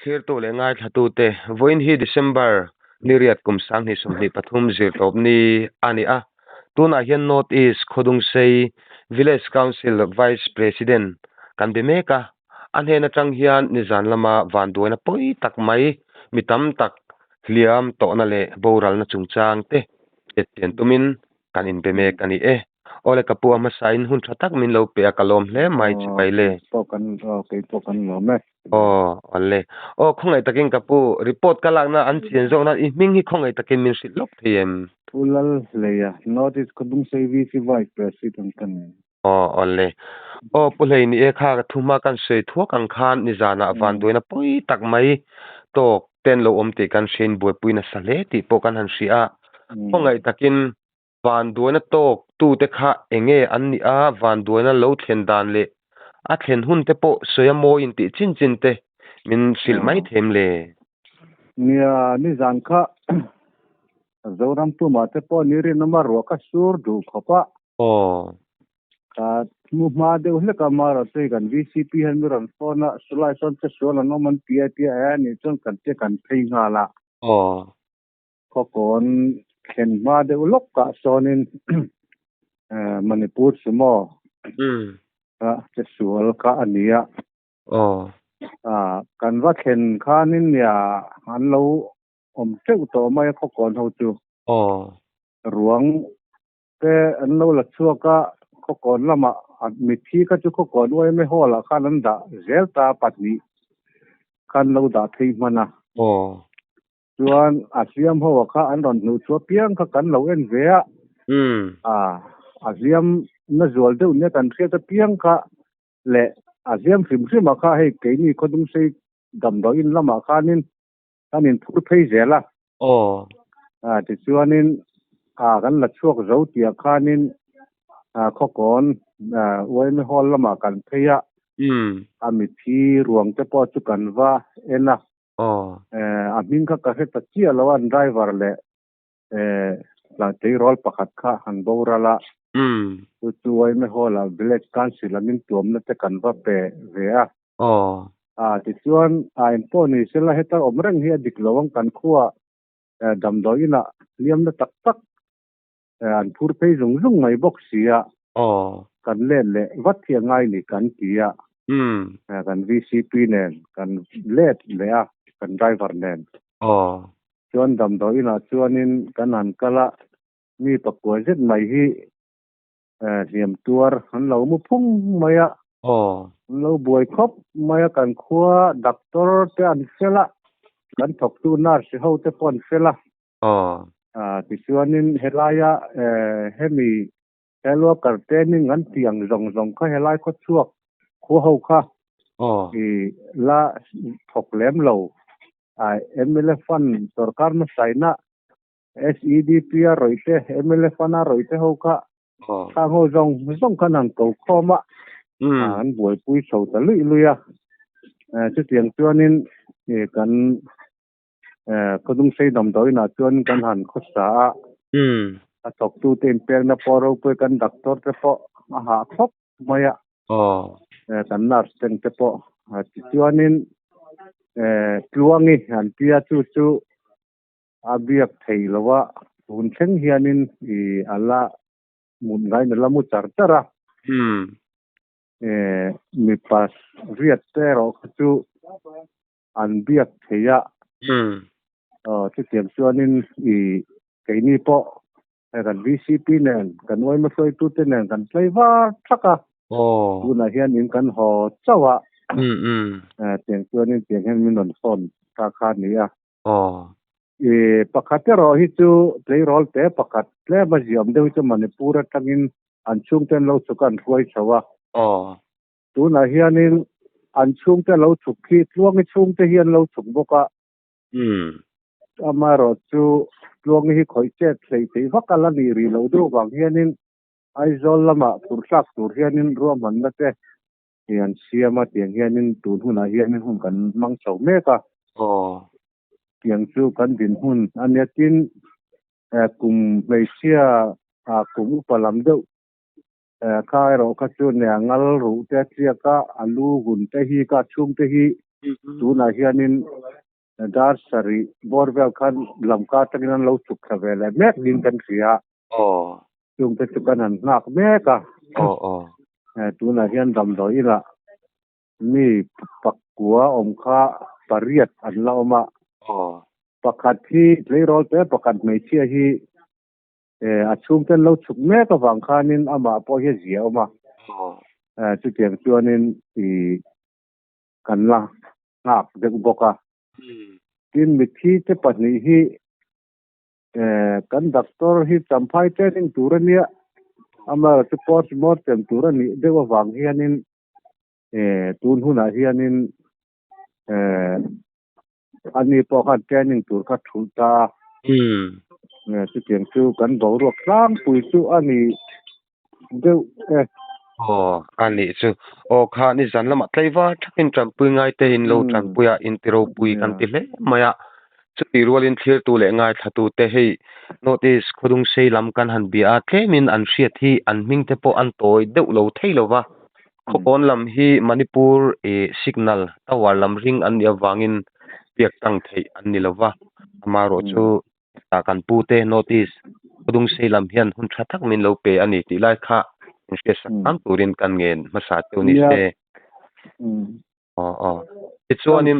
khir tu le ngai thatu te voin hi December niriat kum sang ni sum ni pathum zir top ni ani a tuna hian North East Khodung Sei Village Council Vice President kan be meka an hena tang hian ni zan lama van duina poi tak mai mitam tak hliam to na le boral na chungchang te etian tumin kan in be mek ani ole kapu ama sain hun thatak min lo pe akalom hle mai chi pai le pokan lo me ole khongai takin kapu report kalak na an chen zo na I ming hi khongai takin min sit lok them ulal leya notice Khodung Sei VC Vice President kan ole pulei ni kha ka thuma kan sei thuak ang khan ni zana van doina poi tak mai tok ten lo om te kan shin boi puina sale ti po kan han sia khongai takin van doina tok tu te kha enge an ni a van doina lo thlen dan le a thlen hun te po soyamo in ti chin chin te min sil mai them le ni zan kha zoram tu ma te po ni ri number ro ka sur du khopa ka mu ma de hle ka ma ra te kan VCP han ran phone sulai son te so la no man pia ni chon kan te kan thei nga la ko kon ken ma de ulok ka sonin Manipur sumo te sual ka ania kan va ken khanin ya han lo om teu to mai ko kon ho chu ruang te an lo la chua ka ko kon lama mi thi ka chu ko kon wai me hola khanan da zelta patni kan lo da thei mana chuan asiam ho kha an ron nu chu piang kha kan lo en ve asiam na zol de ne kan thia ta piang kha le asiam sim sim kha hei ke ni Khodung Sei dam do in lama khanin kanin phur phei zela ti chuanin kan la chuak zo tia khanin kho kon wai me hol lama kan theia mi thi ruang te po chu kan va ena min kha ka he ta chia lawan driver le la te rol pakhat kha han borala chu wai me hola village council amin tuam na te kan va pe ve ti chuan in po ni sela heta omreng hi dik lawang kan khuwa dam do ina liam na tak tak an phur phei zung zung mai bok sia kan le wat thia ngai ni kan tia kan VCP nen kan let le kan driver nen chuan dam do ina chuanin kan an kala mi pakua zet mai hi hiam tuar han lo mu phung maya lo buai khop maya kan khua doctor te an sela kan thok tu nurse ho te pon sela ti chuanin helaya hemi hello kartening an tiang zong zong kha helai kho chuak khu ho kha la thok lem lo MLF fan sarkar na saina SEDP roite MLF na roite ho kha ka ho zong kanan ko khoma an boi pui so ta luya chu tiang chuanin kan Khodung Sei dam doi na chuan kan han khosa a tok tu ten per na poro pe kan doctor te po ha khop maya kan nurse ten te po chuanin tluangi han pia chu abiak thei lawa hun thleng hianin ala mun ngai na lamu char chara mi pas riat te ro chu an biak theia chu tiam chuanin keini po kan VCP nen kan wai ma soi tu te nen kan tlaiwa thaka tuna hian in kan ho chawa tiang chuanin tiang hen min on phone ta kha nia pakhat ro hi chu playrol te pakhat tle ma jiam deu chu Manipur atangin an chung ten lo chu kan huai chawa tuna hianin an chung te lo chuk khi tluang chung te hian lo chuk boka amaro chu tluang hi khoi che thlei te vakala ni ri lo do wang hianin aizol lama pursak tur hianin ruam man na te hian siama tiang hianin tun huna hianin hun kan mang chau meka tiang chu kan din hun aniatin kum Malaysia kum palam deuh khai ro ka chu ne ngal ru te chia ka alu gun te hi ka chung te hi tuna hianin dar sari borvel khan lamka takinan lo chuk thavele mek din kan ria chung te chukan an nak meka tuna hian dam do ila mi pakua omkha pariat an la oma pakhat hi leirol te pakhat mai chia hi a chung ten lo chuk meka wang khanin ama po hi zia oma chu tiang chuanin i kan la ngak de boka tin mithi te pahni hi kan doctor hi champhai training turania ama te post mortem turani dewa wang hianin tun huna hianin ani po kha training tur kha thulta chu tiang chu kan bo ruak tlang pui chu ani deu ani chu kha ni zan lama tlaiwa thakin trampui ngai te in lo trampuya in tiro pui kan ti hle maya chu ti rolin thlir tu le ngai thatu te hei notice khodung sei lam kan han bia tlemin an hriat hi an ming te po an toi deuh lo theilowa khopon lam hi manipur signal tawar lam ring an ya wangin piak tang thei an ni lova amaro chu ta kan pu te notice khodung sei lam hian hun tha thak min lo pe ani ti lai kha am turin kan ngen masa te ni se chuanin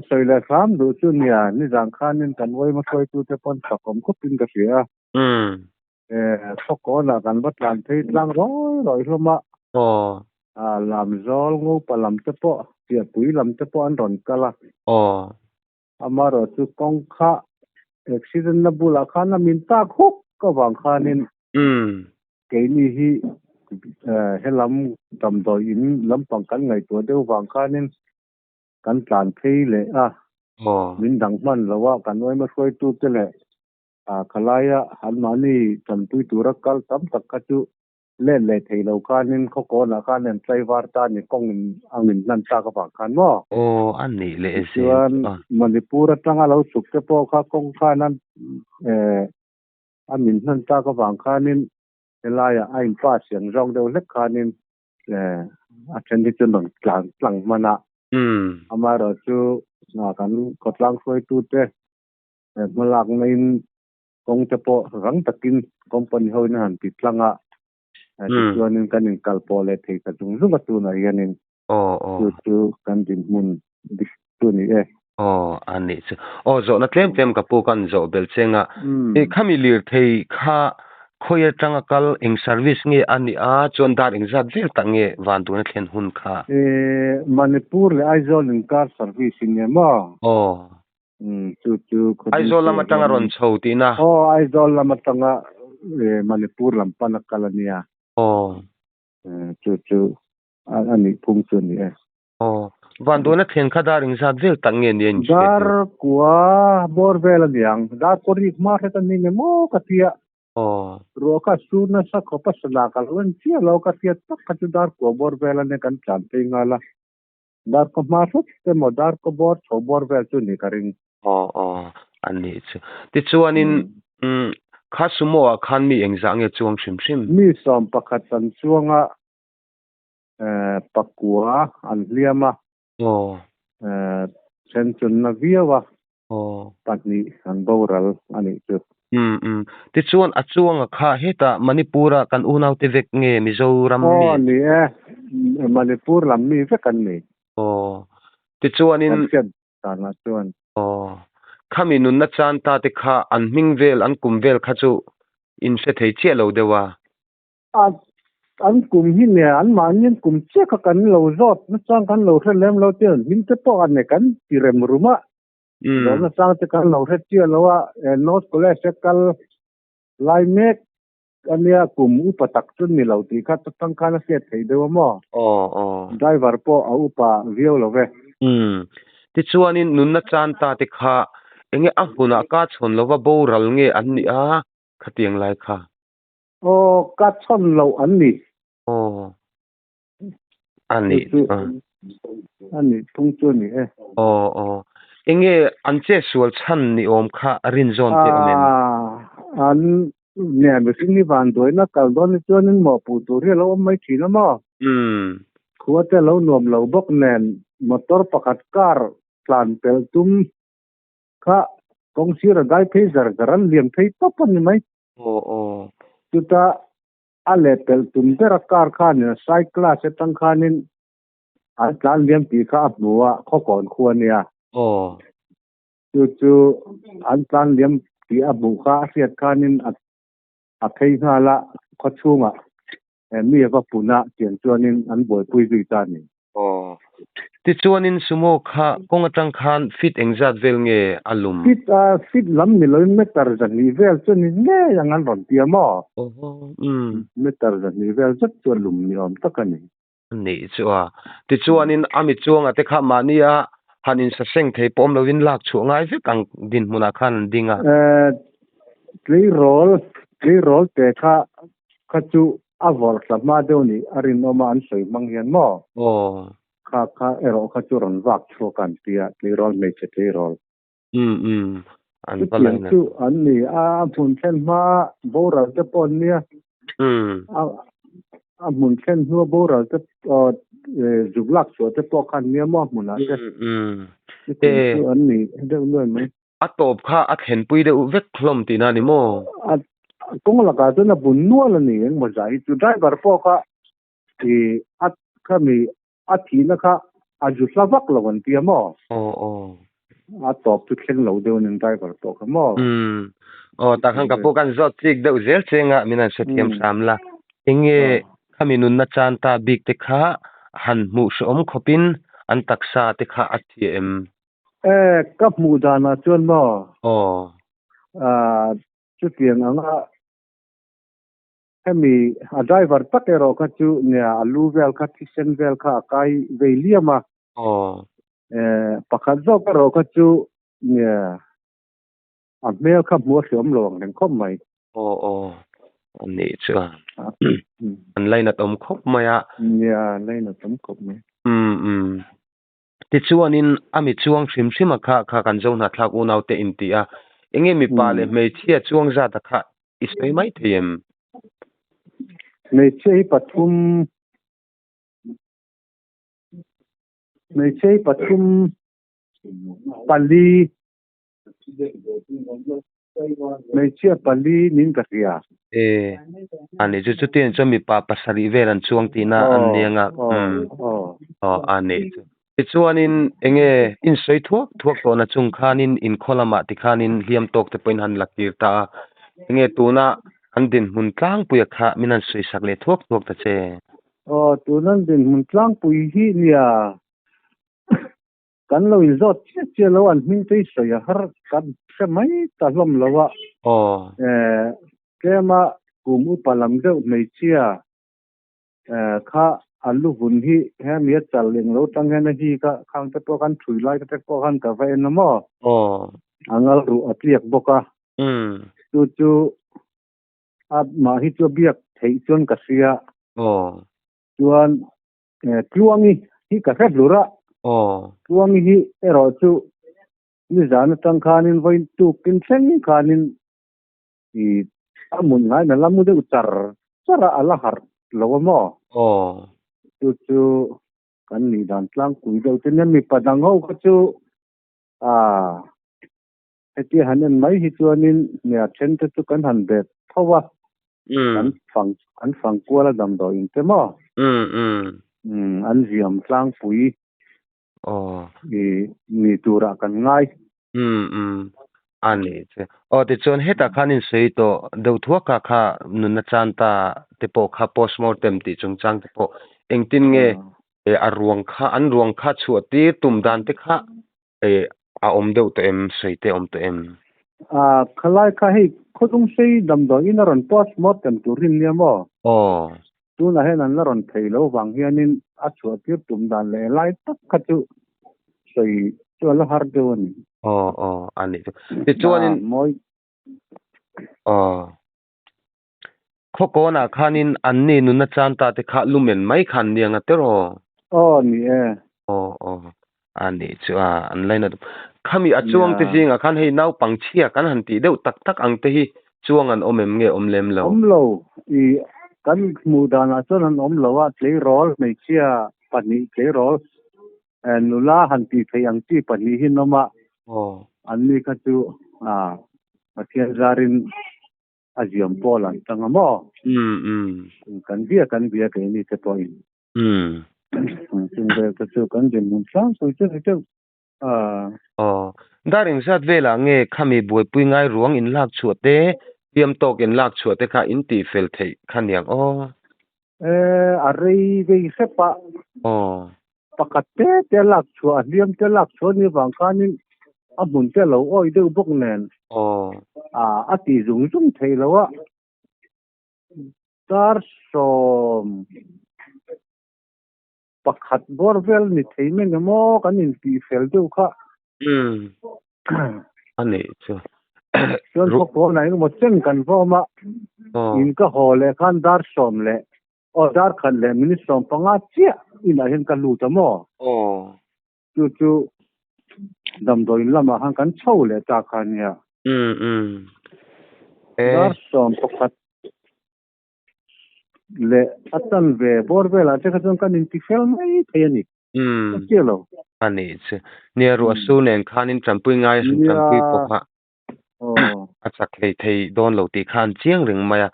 soile kham du chu nia ni jang khanin kan woi ma khoi tu te pon sakom khopin ka sia soko na kan batlan thei tlang roi hloma lam zol ngo palam te po tia pui lam te po an ron kala amaro chu kongkha accident na bula khana min ta khok ka wang khanin keini hi helam tam do in lampang kan ngai to deu wang khanin kan tlan thei le min dang man lawa kan oi ma khoi tu te le khalaya hanmani tantui turakal tam tak ka chu le thei lo khanin khoko na khanen tlai warta ni kongin angin nan ta ka wang khan mo an ni le se manipur atanga lo suk te po kha kong khanan amin nan ta ka wang khanin elaya ain pa siang rong deuh lek khanin athendi chu nong tlang mana amaro chu na kan kotlang khoi tu te malak nain kong te po rang takin company hoina han ti tlanga chuanin kanin kalpo le thei ka chung zunga tu na hianin chu kan din mun tu ni ani chu zo na tlem ka pu kan zo bel chenga khami lir thei kha khoya tanga kal eng service nge ani chon dar eng zat zel tange wan tu na thlen hun kha manipur le aizol in car service nge mo chu aizol lama tanga ron chhoti na aizol lama tanga manipur lampana kalania chu ani phung chu ni wan tu na thlen kha dar eng zat zel tange ni dar kwa borvel diang dar korik ma ta ni ne mo katia roka suna sa kopa sala kalwan sia lo katia tak ka dar ko borvel ne kan chan te ngala dar ko ma te mo dar ko bor cho borvel chu ni karing ani chu ti chuanin kha sumo khan mi engzang e chuang shim mi som pakhat tan chuanga pakua an liama chen chun na viawa patni an boral ani chu ti chuan a chuanga kha heta manipura kan unau te vek nge mizoram mi ni manipur lam mi ve kan ni ti chuanin ta na chuan khami nun na chan ta te kha an hming vel an kum vel kha chu in se thei che lo dewa an kum hi ne an manin kum che kha kan lo zot na chang kan lo the lem lo te min te po an ne kan tirem ruma na chang te kan lo the che lo wa not cholesterol lai mek ania kum upatak chun ni lo ti kha tang kha na se thei dewa mo driver po a upa viol lo ve ti chuanin nun na chan ta te kha enge a huna ka chhon lova boral nge an ni khatiang lai kha ka chhon lo an ni ani thung chu ni enge an che sual chan ni om kha rin zon te amen an ne be sing ni van doi na kal don chuanin mo pu tu ri lo mai thina mo khua te lo nuam lo bok nen motor pakhat car tlan pel tum kha kong sir dai phei zar garan liam phei papan ni mai chuta ale pel tum te ra car khan ne cycle se tang khanin an tlan liam pi kha apnuwa kho kon khuania chu an tlan liam pi abu kha riat khanin a phei hala kho chunga mi va puna tian chuanin an boi pui zui ta ni ti chuanin sumo kha kong atang khan fit engzat vel nge alum fit lam ni loin metar zan ni vel chuni ne yang an ron tia mo metar zan ni vel zat chu lum ni om takani ni chuwa ti chuanin ami chuanga te kha mania hanin sa seng thei pom lovin lak chu ngai ve kang din muna khan dinga three roll te kha chu avol sama deuni arin oma an soi manghian mo kha ero kha chu ron wak chu kan tia three roll me che three roll an palai na chu an ni a phun chen ma bora te pon nia a mun chen nu bora te juglak chu te po khan nia mo muna te an ni de noi mai a top kha a then pui de vek khlom ti na ni mo kung la ka na bun nuwa la ni mo zai chu driver po ka at kami athi na kha aju slavak lawan ti mo a top tu khen lo de nin driver to ka mo ta khang ka po kan zot tik de zel chenga minan se thiam samla enge kami nun na chan ta big te kha han mu som khopin an taksa te kha atm kap mu dana chon mo chu tiang anga kami a driver patero ka chu ne alu vel ka kitchen vel ka kai veliama pakhat zo ka ro ka chu ne a mel ka mu siom long nen khom mai ani chuwa an laina tom khop maya laina tom khop mai ti chuanin ami chuang hrim hrim kha kan zo na thlak u nau te intia enge mi pa le mei thia chuang za ta kha isoi mai them mei chei pathum pali mei chia pali nin ka ria ani chu ten cho mi pa pasari veran chuang ti na an nianga ani ti chuanin enge in soi thuak to na chung khanin in kholama ti khanin hiam tok te poin han lakir ta enge tuna an din mun tlang puya kha minan soi sakle thuak ta che tunan din mun tlang pui hi nia kan lo in zot che lo an min te soya har kan se mai ta lom lawa kema kumu palam de mei chia kha alu hun hi he mi chal leng lo tang hen hi ka khang te po kan thui lai te po kan ka vai na mo angal ru atliak boka chu at ma hi chu biak thei chon ka sia chuan tluangi hi ka khat lura tluangi hi ero chu ni zan tang khanin voi tu kin thleng khanin i amun ngai na lamu de chara ala har lo mo chu kan ni dan tlang kui do ten mi padang ho ka chu eti hanen mai hi chuanin nia then te chu kan han be thawa an fang kuala dam do in te mo an ziam tlang pui ni tura kan ngai ani che te chon heta khanin sei to do thuak ka kha nun na chan ta te po kha postmortem ti chung chang te po engtin nge an ruang kha chuati tum dan te kha a om deuh te em sei te om te em khalai kha hi khodung sei dam do in ron postmortem turin nia mo tu na hen an ron thei lo wang hianin a chuati tum dan le lai tak kha chu sei chu la har deun ani ti chuanin moi khoko na khanin anni nun na chan ta te kha lumen mai khan nianga te ro ni ani chuwa an laina khami achuang te jinga khan hei nau pangchia kan han ti deuh tak ang te hi chuang an omem nge omlem lo i kan mu dana chon an om lo wa tlei rol mei chia pani ke ro nula han ti thayang ti pani hin noma anni kha chu pathian zarin aziam polan tangamo kan bia ke ni te point chung ve ka chu kan din mun sang so chu daring zat vela nge khami boi pui ngai ruang in lak chuate tiam tok in lak chuate kha in ti fel thei khaniang arei ve sepa pakate te lak chua liam te lak chua ni wang kanin abun te lo oi de bok nen ati zung thei lo wa tar som pakhat borvel ni thei men mo kanin ti fel deu kha ani chu chuan ko nai mo chen kan vo ma in ka hole khan dar som le dar khan le mini som panga chia ina hen ka lu tamo chu dam doi lama han kan chho le ta khan ya dar som pakhat le atan ve borvel a te khan kan in ti fel mai thei ni kilo ani chu nia ru asu nen khanin champui ngai champui pokha achak thei don lo ti khan chiang ring maya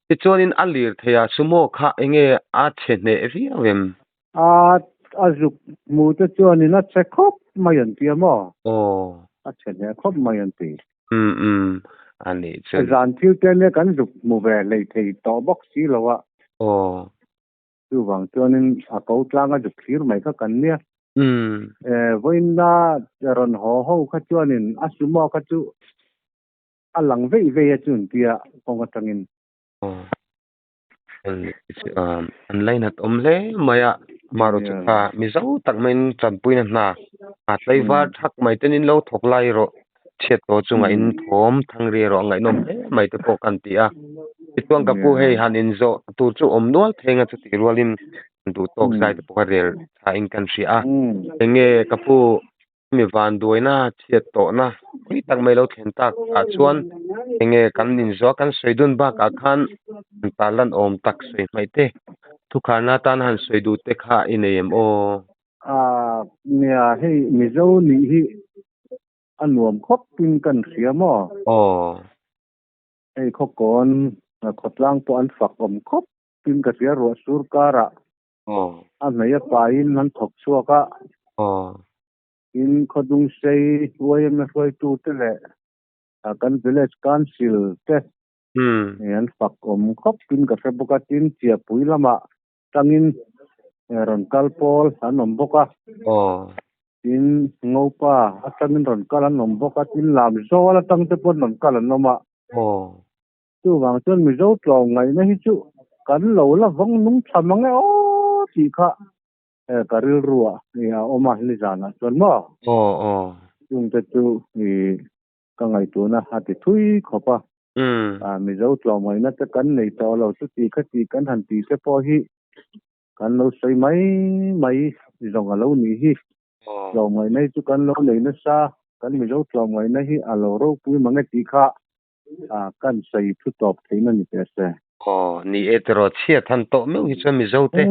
ti chuanin alir theya sumo kha enge a chhene riawem azuk mu te chuanin a che khop mayan ti mo a chhene khop mayan ti ani chu zan thil te ne kan zuk mu ve le thei to box si lo wa chu wang chuanin a ko tlang a zuk thir mai kha kan nia voina ron ho kha chuanin a sumo kha chu alang ve chun tia konga tangin online at omle maya maro chakha mizo takmen champui na atlaiwa thak mai tenin lo thoklai ro cheto chunga in thom thangri ro ngai nom mai te ko kan tia itwang ka pu hei hanin zo tu chu omnual thenga chu ti rualin du tok sai te pokarel tha in country enge ka pu mi van duina cheto na kui tak mai lo thlen tak chuan enge kan nin zo kan soidun ba ka khan talan om tak soi mai te thu khana tan han soidu te kha ineem nia hei mizo ni hi anuam khop pin kan siamo hei khokon khotlang po an fak om khop pin ka sia ro sur kara an mai pa in nan thok chuaka in khodung sei wayem na khoi tu te le kan village council te an fak om khop pin ka sabuka tin chia pui lama tangin ron kalpol an om boka tin ngopa atangin ron kal an om boka tin lam zo la tang te pon ron kal an noma chu wang chon mi zo tlong ngai na hi chu kan lo la vong nung thamang ti kha karil ruwa ya oma ni jana chon mo chung te chu ni ka ngai tu na ha ti thui khopa mi zo tlong ngai na te kan nei to lo chu ti kha ti kan han ti se po hi kan lo sei mai zong a lo ni hi tlong ngai nei chu kan lo nei na sa kan mi zo tlong ngai na hi a lo ro pui mangai ti kha kan sei thu top theina ni pe se ni etro chia than to meu hi chami zo te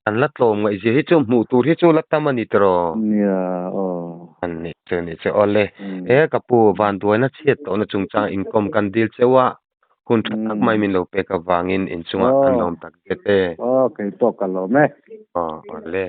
an la tlom ngai je hi chu mu tur hi chu la tamani tro nia an ni che ole kapu van duina chia to na chungcha income kan dil chewa hun thak mai min lo pe ka wangin in chunga an lom tak te okay to ka lo me ole